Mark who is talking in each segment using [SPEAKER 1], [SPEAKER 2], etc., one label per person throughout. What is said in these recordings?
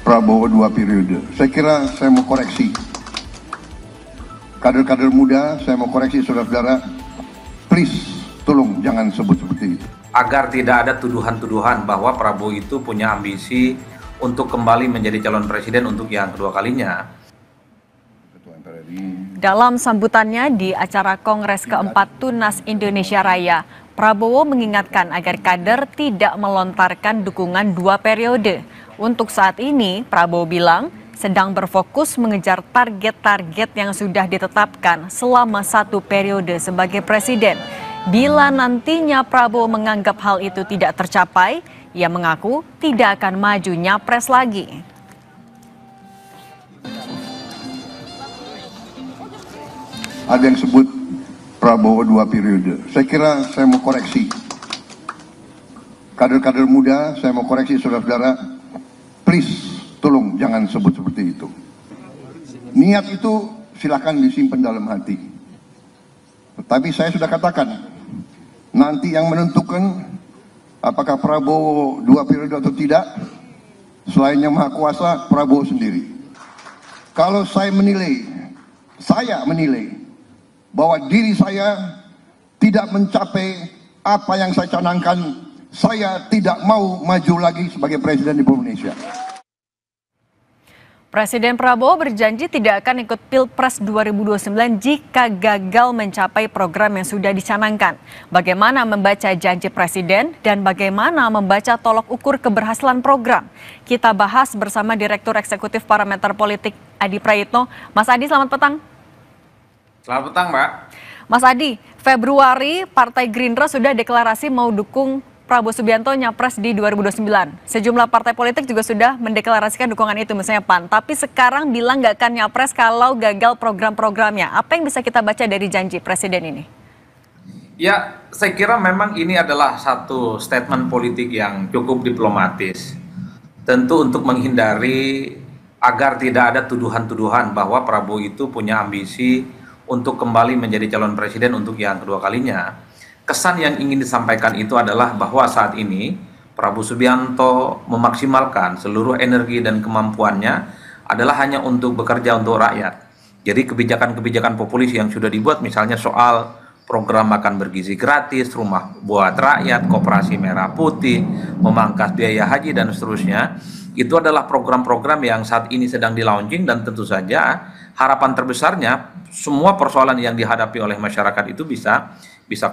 [SPEAKER 1] Prabowo 2 periode. Saya kira saya mau koreksi. Kader-kader muda, saya mau koreksi saudara-saudara. Please, tolong jangan sebut seperti itu.
[SPEAKER 2] Agar tidak ada tuduhan-tuduhan bahwa Prabowo itu punya ambisi untuk kembali menjadi calon presiden untuk yang kedua kalinya.
[SPEAKER 3] Dalam sambutannya di acara Kongres keempat Tunas Indonesia Raya, Prabowo mengingatkan agar kader tidak melontarkan dukungan 2 periode. Untuk saat ini, Prabowo bilang sedang berfokus mengejar target-target yang sudah ditetapkan selama 1 periode sebagai presiden. Bila nantinya Prabowo menganggap hal itu tidak tercapai, ia mengaku tidak akan maju nyapres lagi.
[SPEAKER 1] Ada yang sebut Prabowo 2 periode. Saya kira saya mau koreksi. Kader-kader muda, saya mau koreksi saudara-saudara. Please, tolong jangan sebut seperti itu. Niat itu silakan disimpan dalam hati. Tetapi saya sudah katakan, nanti yang menentukan apakah Prabowo 2 periode atau tidak, selain yang maha kuasa, Prabowo sendiri. Kalau saya menilai bahwa diri saya tidak mencapai apa yang saya canangkan, saya tidak mau maju lagi sebagai presiden di Indonesia.
[SPEAKER 3] Presiden Prabowo berjanji tidak akan ikut Pilpres 2029 jika gagal mencapai program yang sudah dicanangkan. Bagaimana membaca janji Presiden dan bagaimana membaca tolok ukur keberhasilan program? Kita bahas bersama Direktur Eksekutif Parameter Politik Adi Prayitno. Mas Adi, selamat petang.
[SPEAKER 2] Selamat petang, Mbak.
[SPEAKER 3] Mas Adi, Februari Partai Gerindra sudah deklarasi mau dukung Prabowo Subianto nyapres di 2029. Sejumlah partai politik juga sudah mendeklarasikan dukungan itu, misalnya PAN. Tapi sekarang bilang nggak akan nyapres kalau gagal program-programnya. Apa yang bisa kita baca dari janji Presiden ini?
[SPEAKER 2] Ya, saya kira memang ini adalah satu statement politik yang cukup diplomatis. Tentu untuk menghindari agar tidak ada tuduhan-tuduhan bahwa Prabowo itu punya ambisi untuk kembali menjadi calon presiden untuk yang kedua kalinya. Kesan yang ingin disampaikan itu adalah bahwa saat ini Prabowo Subianto memaksimalkan seluruh energi dan kemampuannya adalah hanya untuk bekerja untuk rakyat. Jadi kebijakan-kebijakan populis yang sudah dibuat, misalnya soal program makan bergizi gratis, rumah buat rakyat, koperasi merah putih, memangkas biaya haji dan seterusnya, itu adalah program-program yang saat ini sedang di-launching, dan tentu saja harapan terbesarnya semua persoalan yang dihadapi oleh masyarakat itu bisa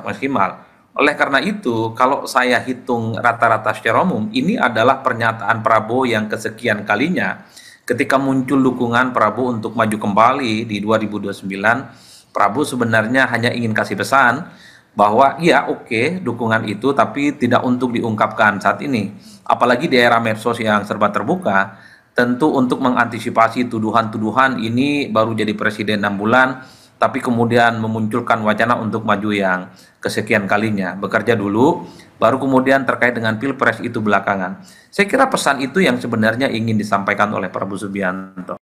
[SPEAKER 2] maksimal. Oleh karena itu, kalau saya hitung rata-rata secara umum, ini adalah pernyataan Prabowo yang kesekian kalinya ketika muncul dukungan Prabowo untuk maju kembali di 2029. Prabowo sebenarnya hanya ingin kasih pesan bahwa ya oke, dukungan itu, tapi tidak untuk diungkapkan saat ini. Apalagi di era medsos yang serba terbuka, tentu untuk mengantisipasi tuduhan-tuduhan ini baru jadi presiden 6 bulan, tapi kemudian memunculkan wacana untuk maju yang kesekian kalinya. Bekerja dulu, baru kemudian terkait dengan Pilpres itu belakangan. Saya kira pesan itu yang sebenarnya ingin disampaikan oleh Prabowo Subianto.